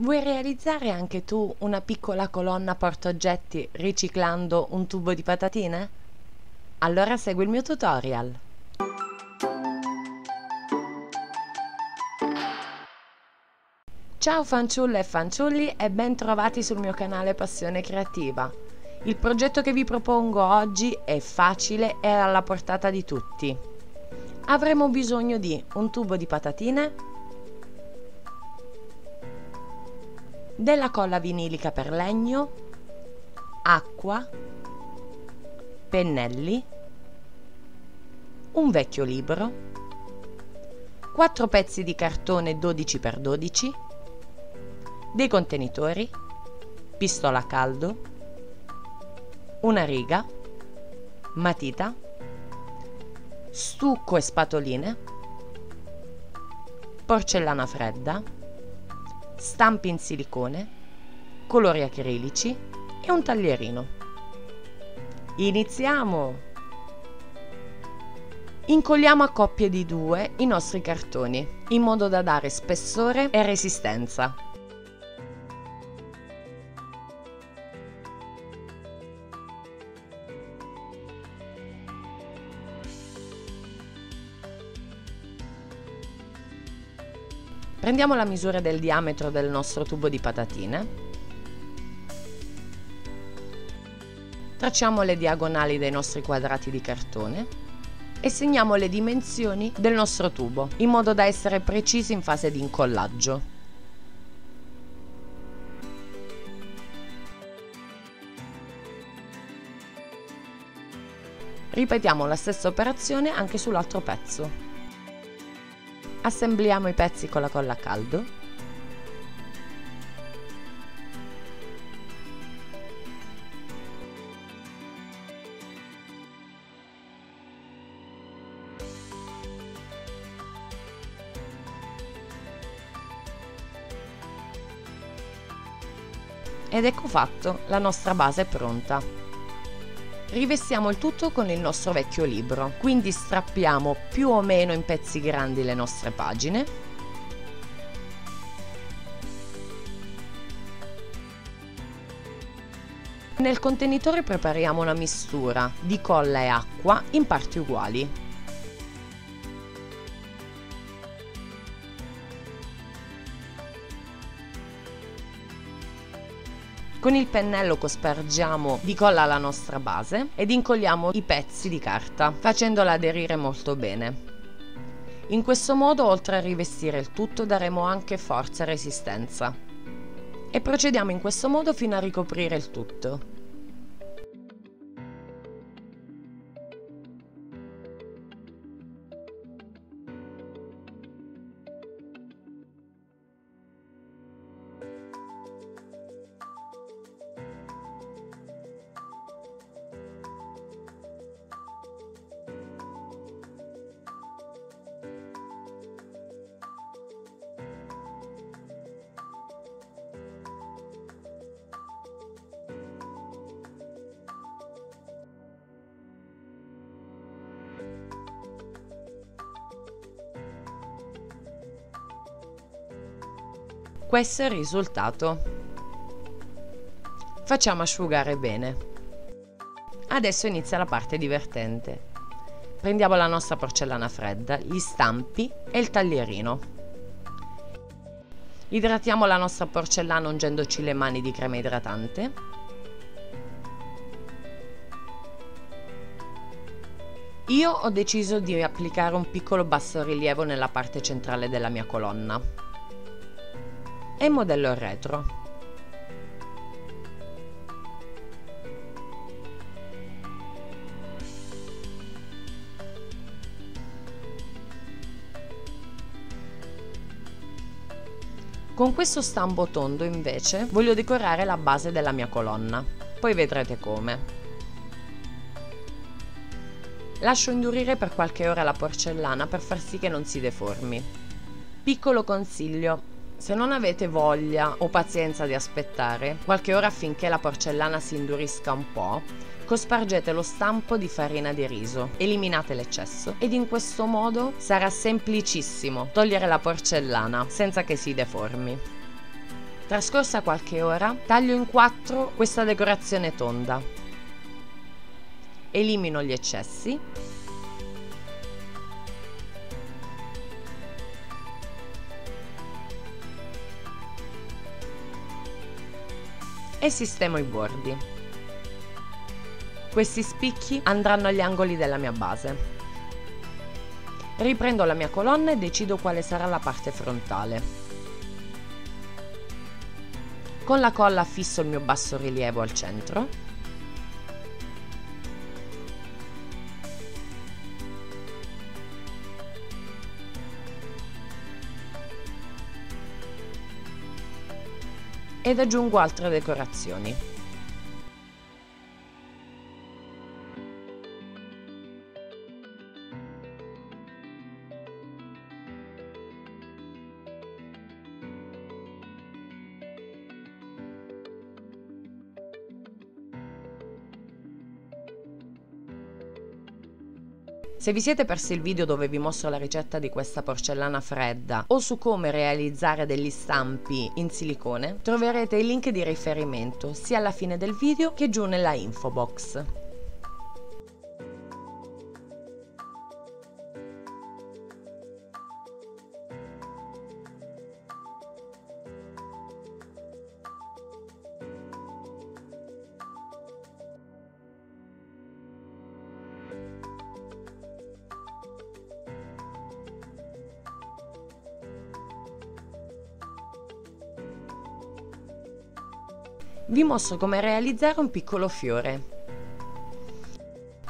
Vuoi realizzare anche tu una piccola colonna portaoggetti riciclando un tubo di patatine? Allora segui il mio tutorial. Ciao fanciulle e fanciulli e ben trovati sul mio canale Passione Creativa. Il progetto che vi propongo oggi è facile e alla portata di tutti. Avremo bisogno di un tubo di patatine, della colla vinilica per legno, acqua, pennelli, un vecchio libro, 4 pezzi di cartone 12x12, dei contenitori, pistola a caldo, una riga, matita, stucco e spatoline, porcellana fredda, stampi in silicone, colori acrilici e un taglierino. Iniziamo! Incolliamo a coppie di 2 i nostri cartoni, in modo da dare spessore e resistenza. Prendiamo la misura del diametro del nostro tubo di patatine, tracciamo le diagonali dei nostri quadrati di cartone e segniamo le dimensioni del nostro tubo, in modo da essere precisi in fase di incollaggio. Ripetiamo la stessa operazione anche sull'altro pezzo. Assembliamo i pezzi con la colla a caldo. Ed ecco fatto, la nostra base è pronta. Rivestiamo il tutto con il nostro vecchio libro, quindi strappiamo più o meno in pezzi grandi le nostre pagine. Nel contenitore prepariamo una mistura di colla e acqua in parti uguali. Con il pennello cospargiamo di colla la nostra base ed incolliamo i pezzi di carta, facendola aderire molto bene. In questo modo, oltre a rivestire il tutto, daremo anche forza e resistenza. E procediamo in questo modo fino a ricoprire il tutto. Questo è il risultato. Facciamo asciugare bene. Adesso inizia la parte divertente. Prendiamo la nostra porcellana fredda, gli stampi e il taglierino. Idratiamo la nostra porcellana ungendoci le mani di crema idratante. Io ho deciso di applicare un piccolo bassorilievo nella parte centrale della mia colonna e modello il retro. Con questo stampo tondo invece voglio decorare la base della mia colonna, poi vedrete come. Lascio indurire per qualche ora la porcellana per far sì che non si deformi. Piccolo consiglio: se non avete voglia o pazienza di aspettare qualche ora affinché la porcellana si indurisca un po', cospargete lo stampo di farina di riso, eliminate l'eccesso ed in questo modo sarà semplicissimo togliere la porcellana senza che si deformi. Trascorsa qualche ora, taglio in 4 questa decorazione tonda. Elimino gli eccessi. E sistemo i bordi. Questi spicchi andranno agli angoli della mia base. Riprendo la mia colonna e decido quale sarà la parte frontale. Con la colla fisso il mio bassorilievo al centro. Ed aggiungo altre decorazioni. Se vi siete persi il video dove vi mostro la ricetta di questa porcellana fredda o su come realizzare degli stampi in silicone, troverete il link di riferimento sia alla fine del video che giù nella info box. Vi mostro come realizzare un piccolo fiore.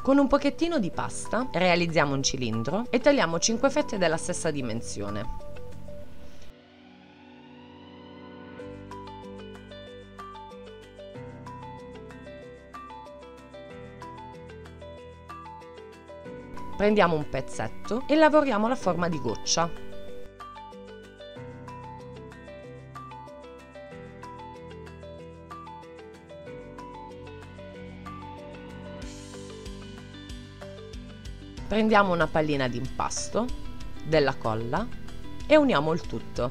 Con un pochettino di pasta realizziamo un cilindro e tagliamo 5 fette della stessa dimensione. Prendiamo un pezzetto e lavoriamo la forma di goccia. Prendiamo una pallina di impasto, della colla e uniamo il tutto.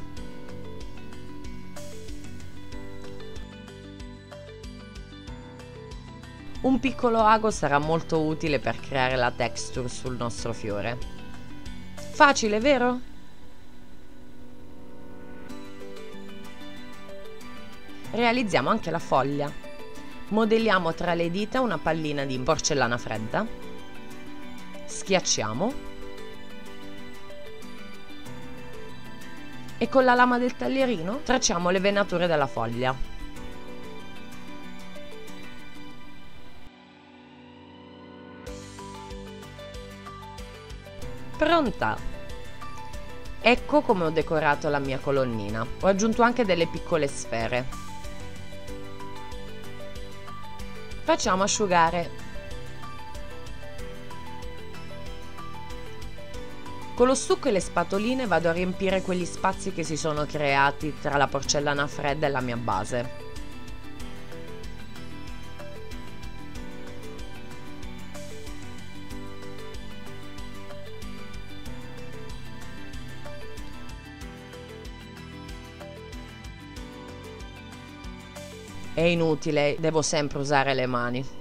Un piccolo ago sarà molto utile per creare la texture sul nostro fiore. Facile, vero? Realizziamo anche la foglia. Modelliamo tra le dita una pallina di porcellana fredda. Schiacciamo e con la lama del taglierino tracciamo le venature della foglia. Pronta! Ecco come ho decorato la mia colonnina. Ho aggiunto anche delle piccole sfere. Facciamo asciugare. Con lo stucco e le spatoline vado a riempire quegli spazi che si sono creati tra la porcellana fredda e la mia base. È inutile, devo sempre usare le mani.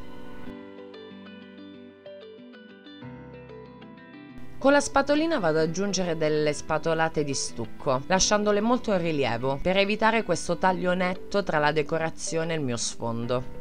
Con la spatolina vado ad aggiungere delle spatolate di stucco, lasciandole molto in rilievo, per evitare questo taglio netto tra la decorazione e il mio sfondo.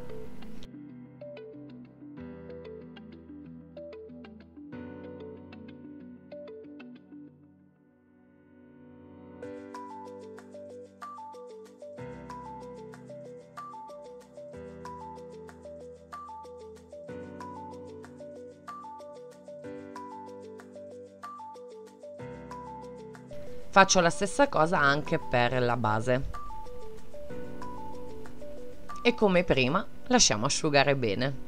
Faccio la stessa cosa anche per la base. E come prima lasciamo asciugare bene.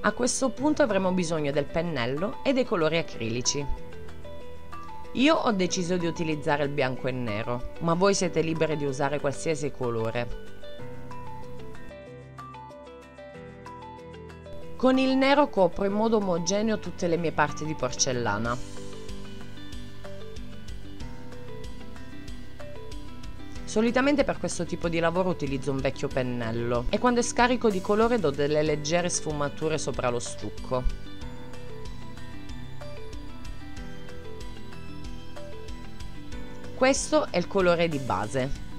A questo punto avremo bisogno del pennello e dei colori acrilici. Io ho deciso di utilizzare il bianco e nero, ma voi siete liberi di usare qualsiasi colore. Con il nero copro in modo omogeneo tutte le mie parti di porcellana. Solitamente per questo tipo di lavoro utilizzo un vecchio pennello e quando è scarico di colore do delle leggere sfumature sopra lo stucco. Questo è il colore di base.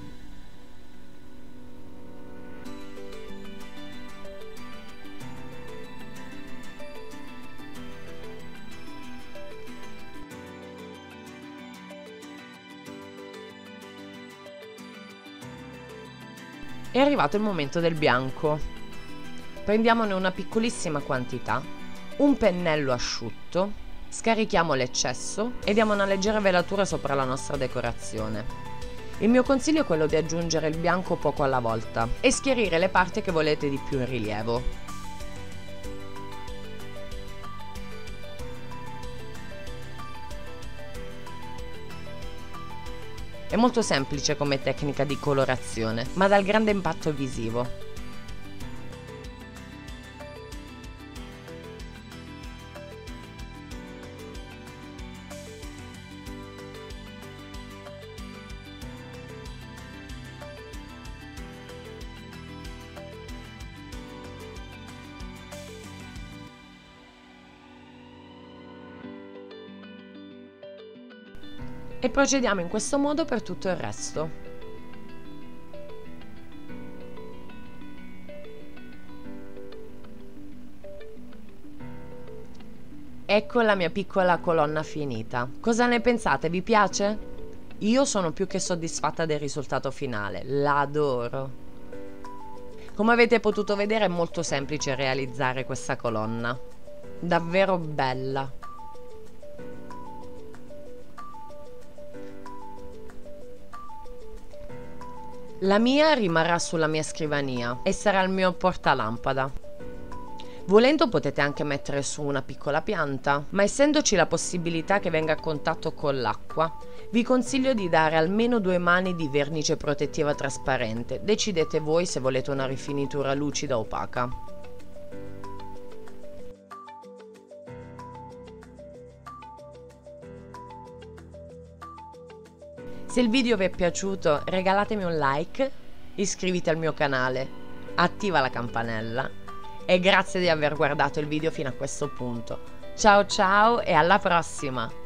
È arrivato il momento del bianco. Prendiamone una piccolissima quantità, un pennello asciutto, scarichiamo l'eccesso e diamo una leggera velatura sopra la nostra decorazione. Il mio consiglio è quello di aggiungere il bianco poco alla volta e schierire le parti che volete di più in rilievo. È molto semplice come tecnica di colorazione, ma dal grande impatto visivo. E procediamo in questo modo per tutto il resto. Ecco la mia piccola colonna finita. Cosa ne pensate? Vi piace? Io sono più che soddisfatta del risultato finale, la adoro. Come avete potuto vedere è molto semplice realizzare questa colonna, davvero bella. La mia rimarrà sulla mia scrivania e sarà il mio portalampada. Volendo potete anche mettere su una piccola pianta, ma essendoci la possibilità che venga a contatto con l'acqua, vi consiglio di dare almeno 2 mani di vernice protettiva trasparente. Decidete voi se volete una rifinitura lucida o opaca. Se il video vi è piaciuto regalatemi un like, iscriviti al mio canale, attiva la campanella e grazie di aver guardato il video fino a questo punto. Ciao ciao e alla prossima!